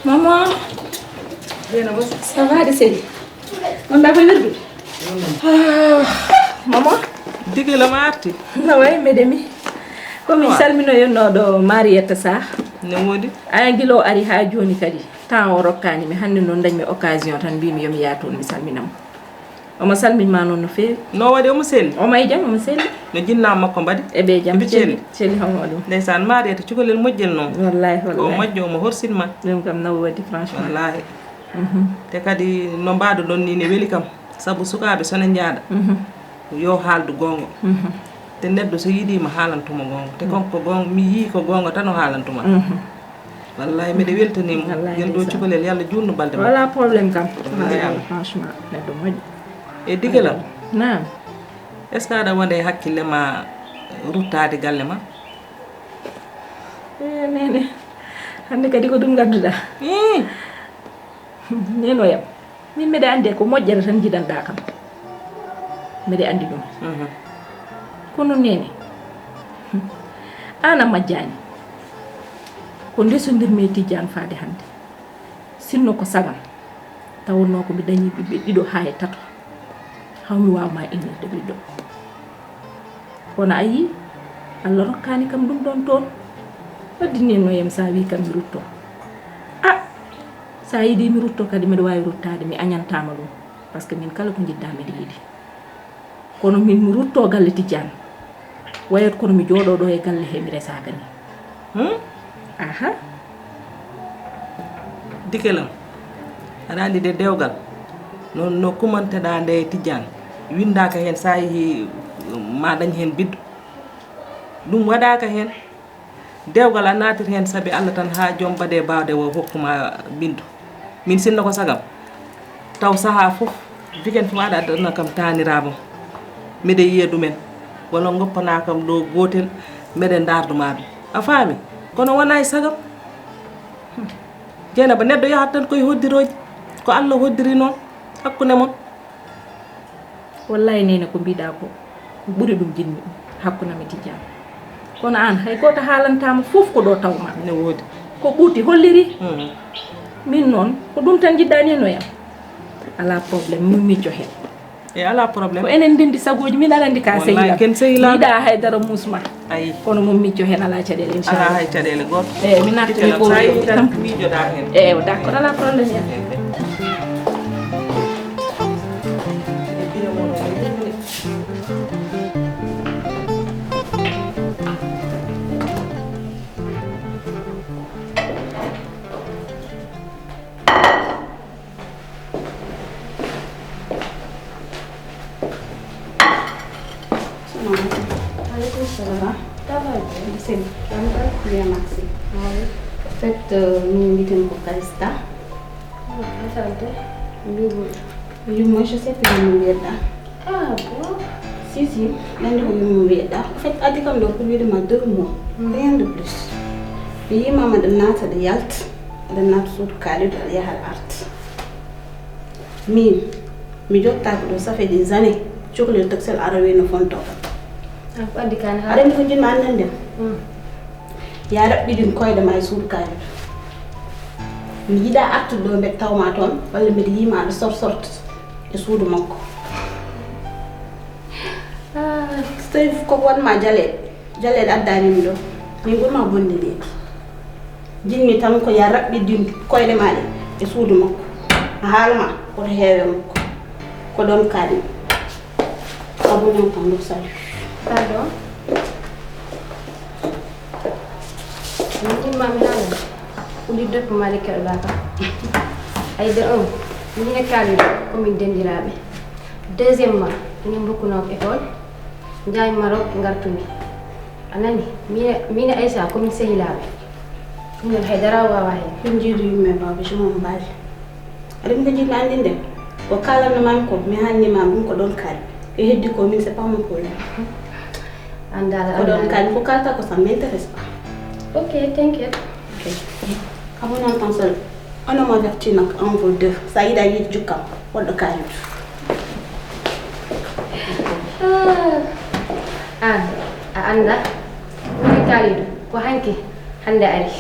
Maman. Ça va de seli. On va venir vite. Maman. Digi la marti. Na way medemi. Comme salmino yonno do Marietta sa. Ne wodi. Ayangilo ari ha joni kadi. Tan o rokkani mi hande non dañmi occasion tan bimi yomi yaton mi salminam. O ma salminma non no feewi. No wadi o mo sel. O may jam o mo sel. No jinna makko badi. E be jam celi hamadum. Ndaysan Marietta cukalel mojjel non. Wallahi O mojjo mo horsinma. Dum kam na wadi franchement. Wallahi. Te kadi no mbaado don ni ne weli kam sabu sukaabe sona njaada. Yo haaldu gongo. Te neddo so yidima haalantuma gongo. Te konko gongo mi yi ko gongo tan o haalantuma. Wallahi mi de weltanimo gel do cukalel yalla journo balde. Wala problème kam. Franchement neddo moƴƴo. E digelam. Naam. Est ce que ada wonde hakkille ma ruttade galle ma? Nene. Hande kadi ko dum gadduda. Neno yam. Min mede ande ko moƴƴere tan jidanda kam. Mede andi dum. Kono nene. Ana majjani. Ko ndesondirmi Tidiane faade hande. Sinno ko sagam. Tawno ko mi dañi bibbe dido haye tato. Hawmi wawma innirde biddo. Kono ayi Allah rokkani kam dum don ton. Waddi neno yam sa wi kam mi rutto. Sa yidi mi rutto kadi mi wawi ruttade mi añantama dum parce que min kala ko jidda mi yidi. Kono min mi rutto galle Tidiane. Wayat kono mi jodo do e galle he mi resaka ni. Aha. Dikelam. Ada andi de dewgal. No kumante da nde Tidiane. Windaka hen sa yi ma dañ hen biddu. Dum wadaka hen. Dewgal a natir hen sabi Allah tan ha jom bade baawde wo hokkuma bindu. Min sinno ko sagam. Taw saha fof digen fu ada dana kam tanirabo. Mede yedu men. Wala ngoppana kam do gotel mede ndarduma dum. A faami kono wona e sagam. Jeena ba neddo yahat tan koy hoddiroji ko Allah hoddiri non hakkune mon. Wallahi nene ko bida ko buri dum jinni hakkuna mi Tidiane. Kono an hay goto haalantama fof ko do tawma Ne wodi. ko buuti holliri. Min non ko dum tan jiddani no yam. Ala problème mi micco hen. E ala problème. Ko enen dendi sagoji min arandi ka sey. Wallahi ken sehila. Ida haydara musma. Ay. Kono mum micco hen ala cadele inchallah. Ala hay cadele goto. Mi nattani ko tan mijoda hen. D'accord ala problème ya. Bien, merci. En fait, nous mettons pour Calista. Moi, je sais que je me là. Ah bon? Si, là, je me là. En fait, à dire comme le premier de ma 2 mois. Rien de plus. Puis, maman de Nata de Yalt, de Nata sur le carré de la Art. Mais ça fait des années. Je suis le taxel arabe no fonto. Apa di kan Ada ni kunjun mana ndem. ya raɓɓiɗin koyɗe ma e suudu kaari mi yiɗa artude ɗo mbeɗa tawma toon walla mbiɗa yima aɗa sorte e suudu makko so tawi koko wonma jaleɗe addanimi ɗo min ɓurma bonde leydi jinmi tan ko ya raɓɓiɗin koyɗe maɗe e suudu makko a haalma koto heewe makko ko ɗon kaali abonnon tan ɗo sali pardon min timmami haala uɗidde ko mali keɗoɗa kam ay de un mine kaaliɗo komin dendiraɓe deuxiémement minen bokkunoɓe école jaami Maroc gartumi anani mine Aïssa komin sehilaɓe ɗum ɗon haydara wawa hen ɗum jiidu yumme baba jumon mbaali aɗum ko jiɗno andinde ko kalannomami ko mi hannimama ɗum ko ɗon kaali e heddi ko min c'est pas mon problème andala ko ɗon kaali ko kalta ko ça m'intéresse pas ok t'inquiète ok abonnon tan seul on m'avertit nak en vous deux sa yiɗa yiide jukkam woɗɗo kaalidu an a anda mine kaaliɗo ko hanki hande ari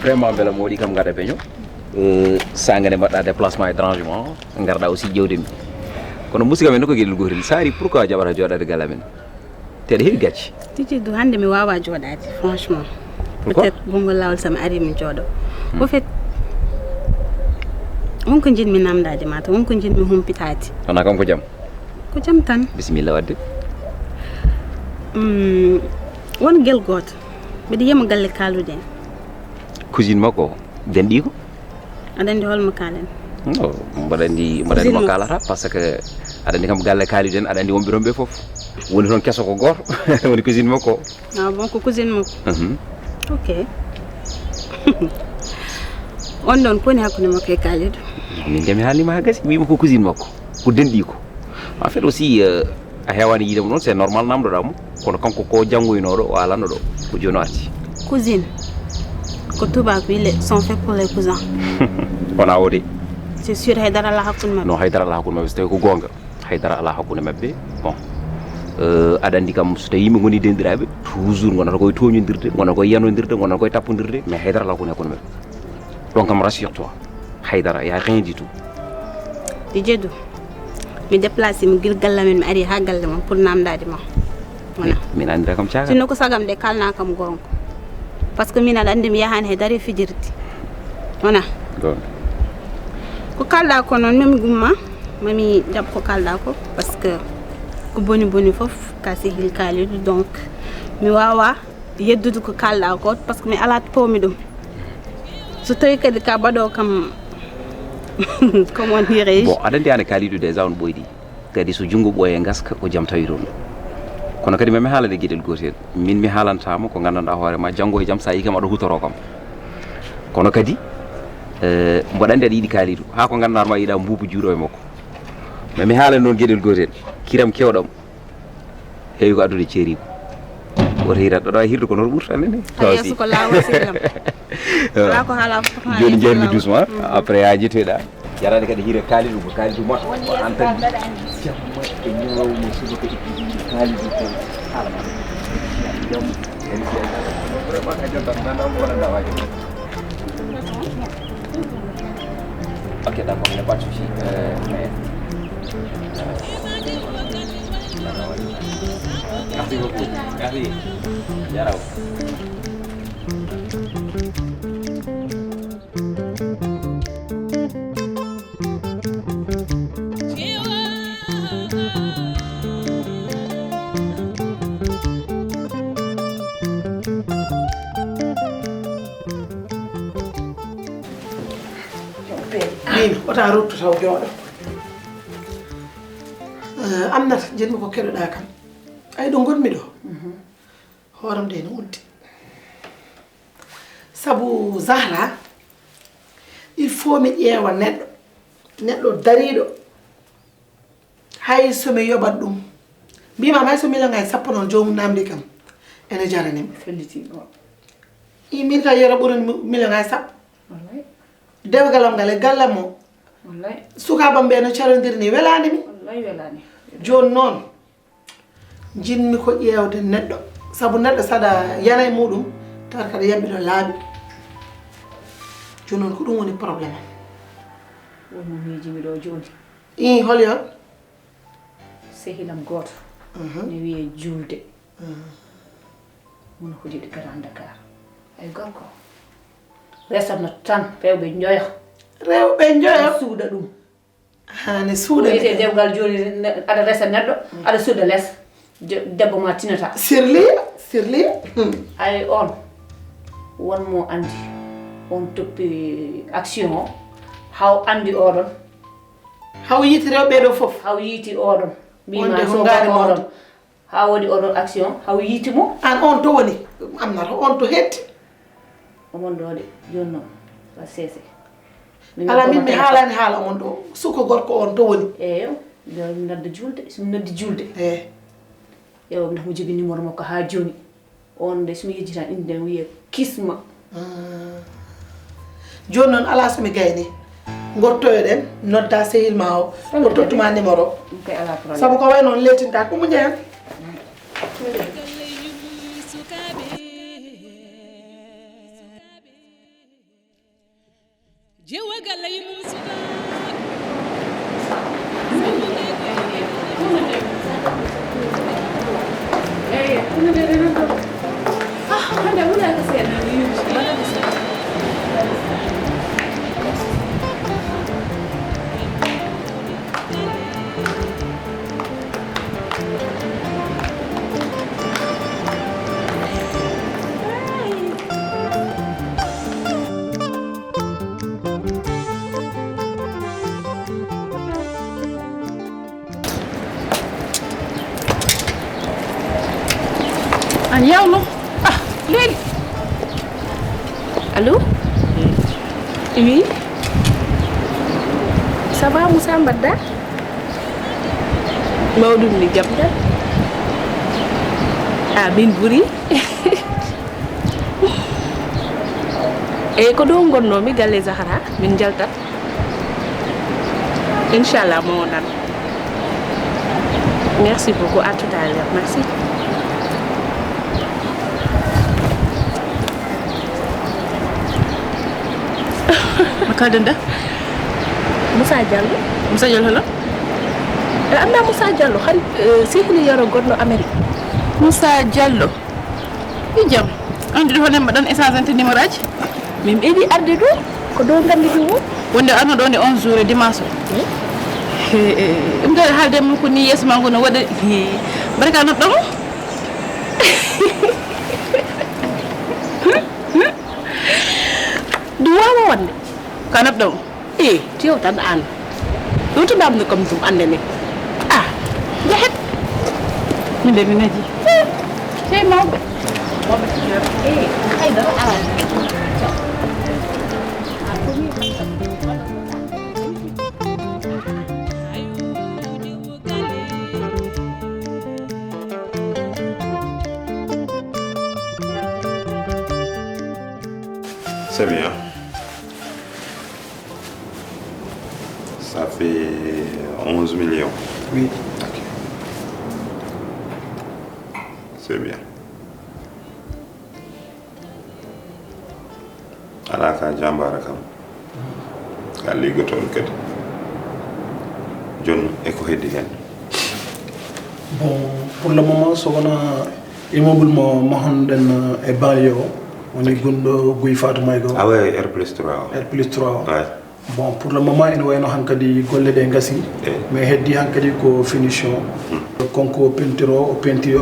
vraiment bela moɗi kam gada peño sangane mbaɗɗa déplacement étrangement garɗa aussi ƴewdemi kono musika men ko gueɗel gotel sari pourquoi jaɓata joɗade gala men teɗa heewi gacci titidu hande mi wawa joɗade franchement peut être gongol lawol sami ari mi jooɗo au fait wonko jinmi namdade mata wonko jinmi humpitade wona kam ko jaam tan bisimilla wadde won guel goto mbiɗa yiyama galle kalude en cousine makko denɗi ko aɗa andi holmo kalen mbaɗa andi mo kalata par ce que aɗa andi kam galle kaliden aɗa andi wonɓe toon ɓe foof woni toon kesso ko goto woni cousine makko bon ko cousine makko ok on ɗon koni hakkude makko e kalido min de mi haalnima ha gasi wima ko cousine makko ko denɗi ko en fait aussi a hewani yiidemo noon c'est normal namdoɗamo kono kanko ko janggoynoɗo o alanno ɗo ko joni o arti cousine ko tubaab yi sont faits pour les cousins wona o de c'est sûr haydara ala hakkude mabɓe non haydara ala hakkude mabɓe so tawi ko gonga haydara ala hakkude mabɓe bon aɗa andi kam so tawi yimɓe goni dendiraɓe toujours gonata koye toñodirde gonata koye yanodirde gonata koye tappodirde mais haydara ala hakkude mabɓe donc kam rassure toi haydara y a rien du tout di jeddu mi déplacé mi guil gallamen mi ari ha galle ma pour namdade ma wona min andira kam caga sinno ko sagam de kalna kam gonga par ce que min aɗa andi mi yahani haydara fijirde wona ko kalɗa ko noon mami gumma mami jaɓ ko kalɗa ko par ce que ko boni boni foof ka sehil kaalidu donc mi wawa yeddude ko kalɗa ko par ce que mi ala powmi ɗum so tawi kadi ka baɗo kam comment dirais-je bon aɗa andi ane kaalidu déjà on ɓoyɗi kadi so junngo ɓooye gaska ko jaam tawi toon kono kadi mami haalade gueɗel gotel min mi haalantama ko gandanɗa hoore ma janggo e jaam sa yi kam aɗa hutoro kam kono kadi mboɗa andi aɗa yiiɗi kaalidu ha ko gandanɗa ma yiiɗa mbuubu juuɗo e makko mami haalane noon gueɗel gotel kiram kewɗam heewi ko addude ceerigo woto hirat ɗaɗa hirde ko noon ɓurtanene yesso ko lawol sellam ala ko haala joni jeermi doucement après ha jettoyɗa jarani kadi hiire kaalidu ko kaalidu moto ko an tagi jamma e ñawmo suba ko kaalidu ko haalama jam vraiment ka jontan nana wonanda waji ok d'accord il n'y a pas de souci merci beaucoup merci jarau wota ruttu taw jooɗo amnata jenmi ko keɗoɗa kam ay ɗo gonmi ɗo hooram de no uddi sabu Zahra il faut mi ƴeewa neɗɗo dariɗo hay somi yoɓat ɗum mbimam hay so million ngay sappo noon jomum namdi kam ene jaranimi min ka yero ɓuuri million ngay sappo dewgalam ngal e gallam o sukabam ɓe no calodiri ni welanimi joni noon jinmi ko ƴeewde neɗɗo sabu neɗɗo saɗa yana e muɗum tawata kada yamɓiɗo laaɓi joni noon ko ɗum woni probléme am wonmo miijimi ɗo joni hol yon sehilam goto ne wiye julde mono hoɗiɗo Grand Dakar ay gorko resatno tan rewɓe joyo suuɗa ɗum hane suuɗa wiyete dewgal joni aɗa resa neɗɗo aɗa suuɗa less debbo ma tinata sirli ay on wonmo andi on toppi action o haw andi oɗon haw yiiti rewɓe ɗo foof haw yiiti oɗon mbima so ngari oɗon ha waɗi oɗon action haw yiitimo an on to woni amnata on to hetti omon ɗo de joni noon wa sese ala min mi haalani haala omon ɗo suko gorko on to woni eyo mi nodda julde somi noddi julde eyo mi mo jogi numéro makko ha joni on de somi yejjitan inde wiye kisma joni noon ala somi gayni gortoyoɗen nodda sehil ma o o tottuma numéro kay ala problème sabu ko way noon lettinta ko muñe hen an yawno leydi allo oui ça va Moussa mbadda mawɗum ni jabda min ɓuuri eyyi ko ɗo gonnomi galle Zahra min jaltat inchallah mo wonan merci beaucoup à tout à l'heure merci makadanda Moussa Diallo la anda Moussa Diallo han sihli yoro godno Amérique Moussa Diallo i jam andi do honen mbaɗan échangeante numéro aji min ɓeeɗi arde ɗo ko ɗo gandi ɗum wonde arno ɗo nde 11 jours dimanche o ɗum kadi haalde mum ko ni yeeso ma ngo no waɗa barka noɗɗomo ɗum wawa wonde ka noɓɗomo tiyo tan an ɗum to ɗamno comme ɗum ande ni jahet min de mi naji sey mawɓe haydara ala C'est bien. Ça fait 11 millions. Oui. Ok. C'est bien. Ala ka jambara kam. Ka ligotol kadi. Jon eko heddi hen. Bon, pour le moment, so on a immeuble mahon den e banlieue. On est gondo Guy Fatou Maygo. Ah ouais, R+3. R+3. Ouais. Bon, pour le moment, il y a hankadi golle de ngasi. Mais heddi hankadi ko finition. Konko peinture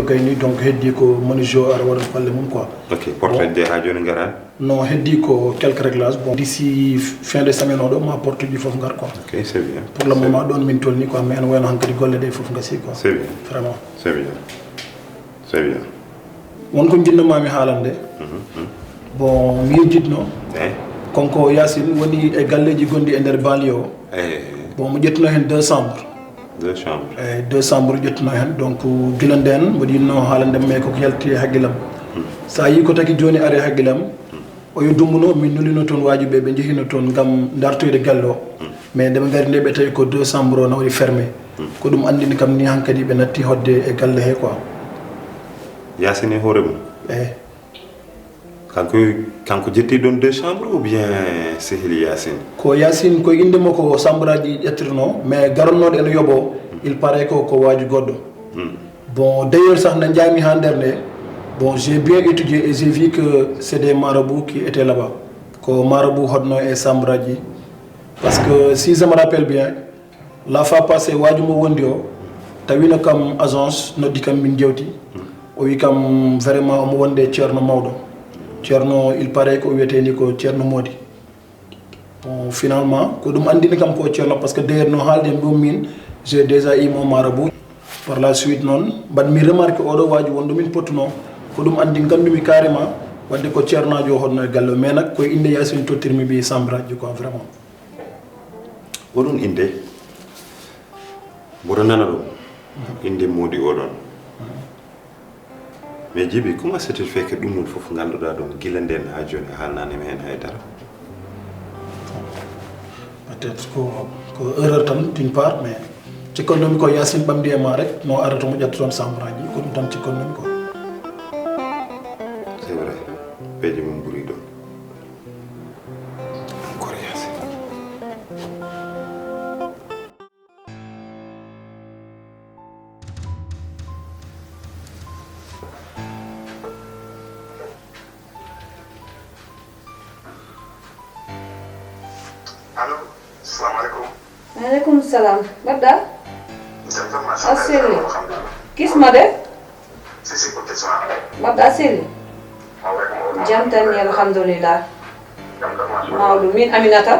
gagné donc heddi ko monijo ar wala palle mum quoi. OK, portrait de hajoni ngaran. Non, heddi ko quelques réglages. Bon, d'ici fin de semaine on ma porte du fof ngar quoi. OK, c'est bien. Pour le moment, don min tolni quoi, mais on hankadi golle de fof ngasi quoi. C'est bien. Vraiment. C'est bien. C'est bien. On ko jinna mami halande. Bon, mi yejjitno konko Yacine woni e galleji gondi e nder banlieue bon mo ƴettuno hen 2 chambres 2 chambres 2 chambres ƴettuno hen donc gila nden mboɗo yinno haalande me koko yalti e haggilam sa yi ko tagi joni ari haggilam o yo dumbuno min nulino toon wajiɓe ɓe jehino toon gam dartoyde galle o mais ndeɓe gari nde ɓe tawi ko 2 chambres o na waɗi fermé ko ɗum andini kam ni hankkadi ɓe natti hodde e galle he quoi Yacine e hoore mum kanko jetti ɗon 2 chambres ou bien sehili Yacine ko Yacine koye indemo ko chambre aji ƴettirno mais garannoɗo ene yooɓo il paraît ko waji goɗɗo bon d'ailleurs sah na jaami ha nder nde bon j'ai bien étudié et j'ai vu que c'est des marabouts qui étaient là-bas ko marabout hodno e chambre aji parce que si je me rappelle bien la fois passée wajumo wondi o tawino kam agence noddi kam min jewti o wi kam vraiment omo wonde ceerno mawɗo ceerno il paraît ko wiyete ni ko ceerno Modi bon finalement ko ɗum andini kam ko ceerno parce que d'ailleurs no haalde ɗum min j'ai déjà eu mon marabout par la suite noon mbaɗmi remarque oɗo waji wonɗo min pottuno ko ɗum andi gandumi carrément wadde ko ceernajo honno e galle mais nak koye inde Yacine tottirmi ɓi chambre aji quoi vraiment oɗon inde mboɗo nana ɗum inde Modi oɗon mais Djiby comment c'est fait que ɗum ɗon fof ganduɗa ɗum guila nden ha joni haalnanima hen haydara peut être ko erreur tan d'une part mais cikkannomi ko Yacine ɓamdi e ma rek no arata mo ƴetta toon chambre aji ko ɗum tan cikkannomi ko c'est vrai peeje mum ɓuuri ɗon encore Yacine allo salaamaaleykum. maaleykum salaam. Badda. Asili. Kisma de. Sisi ko kisma. Badda asili. Jam tan ni alhamdulillah. Mawlu min Aminata.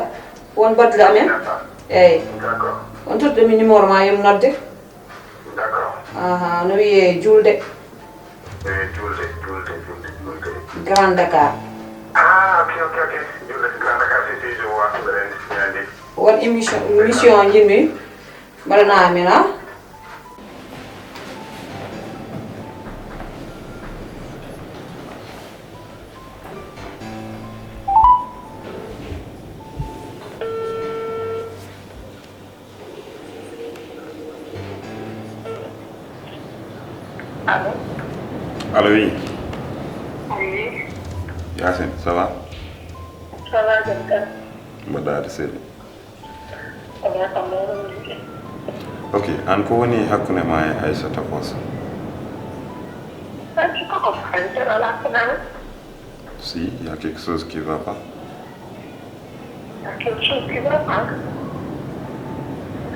Won baddude amen. Eyi. D'accord. On tudde mi numéro ma yum nodde. D'accord. Aha, no wiye Julde. Julde. Grand Dakar. Ah, ok. Julde Grand Dakar, si, je vois. Won émission jinmi mbaɗana amen ha allo oui Oui. Yacine ça va Ça va, j'aime mbaɗɗa de seeɗa bien. ok an ko woni hakkunde ma e Aissata Kosa si il y a quelque chose qui va pas Quelque chose qui va pas.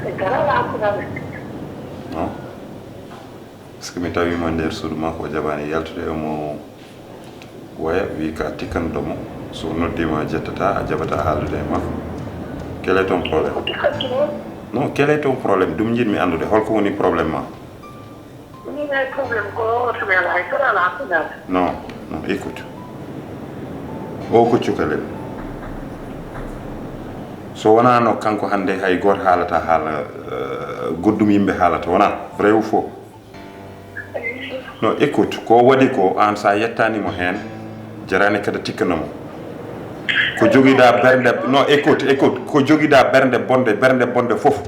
C'est grave là. non parce que mi tawima nder suudu makko o jaɓani yaltude omo waya wi ka tikkandomo so noddima jettata a jaɓata haaldude e makko quel est ton problème non quel est ton problème ɗum jiɗmi andude holko woni probléme ma non écoute o ko cukalel so wonano kanko hande hay goto haalata haala goddum yimɓe haalata wona vrai ou faux non écoute ko waɗi ko an sa yettanimo hen jarani kada tikkanomo ko joguiɗa bernde non écoute ko joguiɗa bernde bonde foof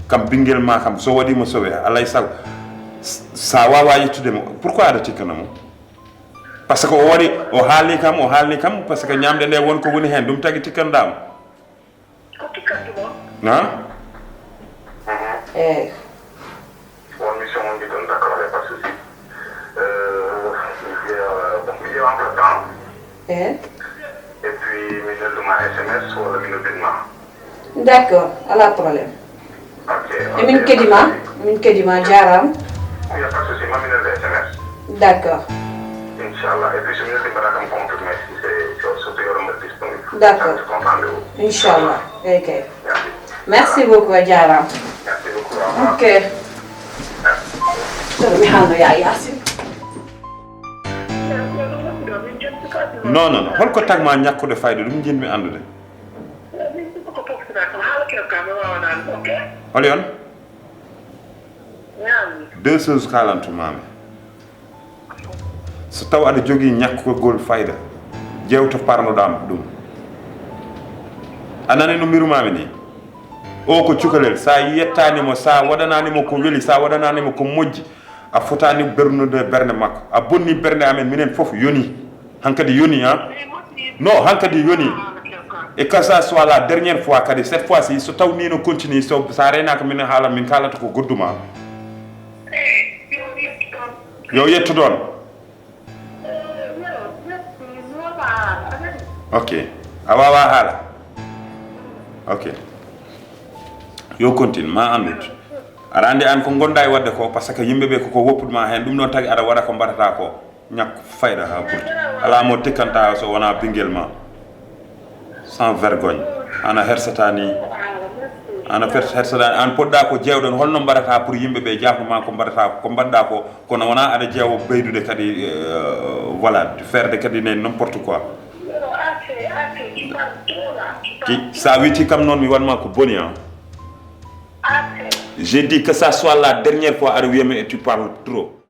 kam ɓinguel ma kam so waɗimo sowe alay sago sa wawa yettudemo pourquoi aɗa tikkanomo par ce que o waɗi o haalni kam par ce que ñamde nde wonko woni hen ɗum tagui tikkanɗamo non eyi Bonne mission, on dit donc d'accord, il n'y a pas de souci. Il y a un peu de temps. eyi Et puis, je de ma SMS ou le minute. d'accord ala probléme Ok. emin keɗima jarama Il n'y a pas de souci, ma minute de SMS. d'accord Inch'Allah. Et puis, je me dis que je vais confirmer si c'est surtout disponible. D'accord. Je comprends de vous. inchallah eyi kay Merci. merci beaucoup a jarama Merci beaucoup. Au revoir. ok toɗo mi haalno ya Yacine non holko tagma ñakkude fayda ɗum jinmi andude Holion? Deux choses kalantu mami. So taw ada jogi ñak gol fayda. Jewta parno dam dum. Anane no miru mami ni. O ko cukalel sa yettani mo sa wadanani mo ko weli sa wadanani mo ko mojji a fotani bernude berne makko a bonni berne amen minen fof yoni hankadi yoni ha non hankadi yoni et que ça soit la dernière fois kadi cette fois-ci so taw ni no continue so sa rena ko min hala min kalata ko godduma yo yetto don ok awawa hala ok yo continue ma andut ara andi an ko gonda e wadde ko parce que yimbe be ko woppuduma hen dum non tagi ara wada ko mbarata ko ñak fayda ha pour ala mo tikkanta so wona bingel ma sans vergogne ana hersatani ana hersatani an podda ko jewdon holno mbarata pour yimbe be jafuma ko mbarata ko badda ko kono wona ada jewo beydude kadi voilà faire de kadi n'importe quoi qui ça witi kam non mi wanma ko boni hein. J'ai dit que ça soit la dernière fois à et tu parles trop.